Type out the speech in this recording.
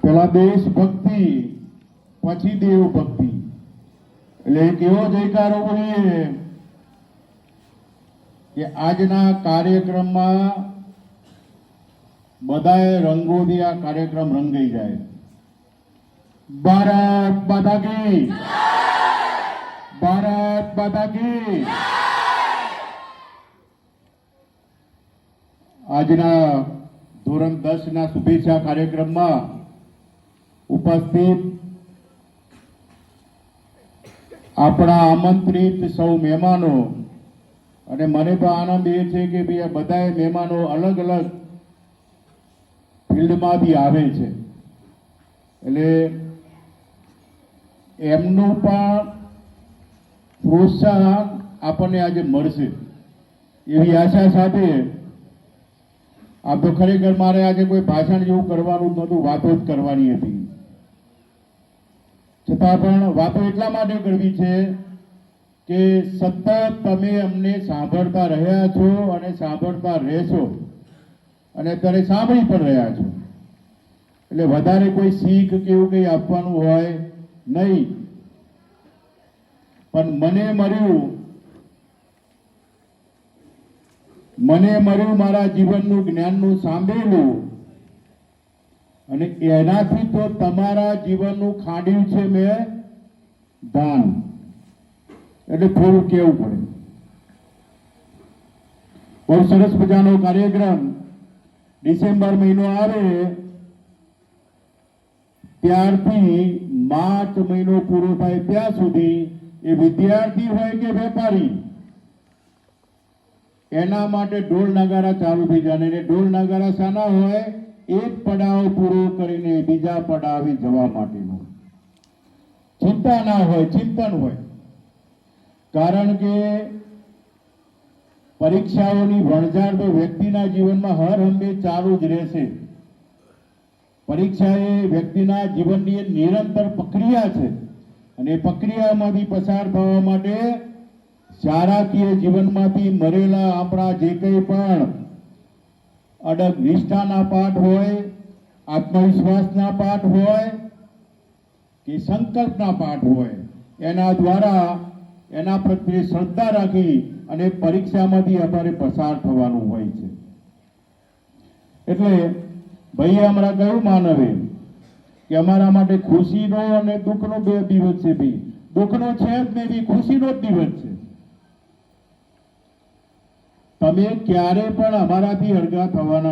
પેલા દેશભક્તિ પછી દેવભક્તિ, એટલે એક એવો જયકારો બોલીએ કે આજના કાર્યક્રમમાં બધાએ રંગોથી આ કાર્યક્રમ રંગાઈ જાય। ભારત માતા કી, ભારત માતા કી। આજના ધોરણ 10 ના શુભેચ્છા કાર્યક્રમમાં ઉપસ્થિત આપણા આમંત્રિત સૌ મહેમાનો, અને મને તો આનંદ એ છે કે ભાઈ આ બધાએ મહેમાનો અલગ અલગ ફિલ્ડમાંથી આવે છે, એટલે એમનું પણ પ્રોત્સાહન આપણને આજે મળશે એવી આશા સાથે આમ તો ખરેખર મારે આજે કોઈ ભાષણ જેવું કરવાનું નહોતું, વાતો જ કરવાની હતી, છતાં પણ વાતો એટલા માટે કરવી છે કે સતત તમે અમને સાંભળતા રહ્યા છો અને સાંભળતા રહેશો, અને અત્યારે સાંભળી પણ રહ્યા છો, એટલે વધારે કોઈ શીખ કે એવું કંઈ આપવાનું હોય નહીં। પણ મને મળ્યું મારા જીવનનું જ્ઞાનનું સાંભળેલું, અને એનાથી તો તમારા જીવનનું ખાંડ્યું છે મેં દાન, એટલે થોડું કેવું પડે। બહુ સરસ મજાનો કાર્યક્રમ ડિસેમ્બર મહિનો આવે ત્યારથી માર્ચ મહિનો પૂરો થાય ત્યાં સુધી એ વિદ્યાર્થી હોય કે વેપારી, એના માટે ઢોલ નગારા ચાલુ થઈ જાય, અને ઢોલ નગારા શાના હોય? એક પડાવ પૂરો કરીને બીજા પડાવે જવા માટેનો। ચિંતા ના હોય, ચિંતન હોય, કારણ કે પરીક્ષાઓની વણઝાર તો વ્યક્તિના જીવનમાં હર હંમેશ ચાલુ જ રહેશે। પરીક્ષા એ વ્યક્તિના જીવનની એક નિરંતર પ્રક્રિયા છે, અને પ્રક્રિયામાંથી પસાર થવા માટે શાળાકીય જીવનમાંથી મળેલા આપણા જે કંઈ પણ અડગ નિષ્ઠાના પાઠ હોય, આત્મવિશ્વાસના પાઠ હોય કે સંકલ્પના પાઠ હોય, એના દ્વારા એના પ્રત્યે શ્રદ્ધા રાખી અને પરીક્ષામાંથી અમારે પસાર થવાનું હોય છે। એટલે ભાઈએ હમણાં કહ્યું માનવે કે અમારા માટે ખુશીનો અને દુઃખનો 2 દિવસ છે। ભાઈ દુઃખનો છે જ નહીં, બી ખુશીનો જ દિવસ છે। તમે ક્યારે પણ અમારાથી અળગા થવાના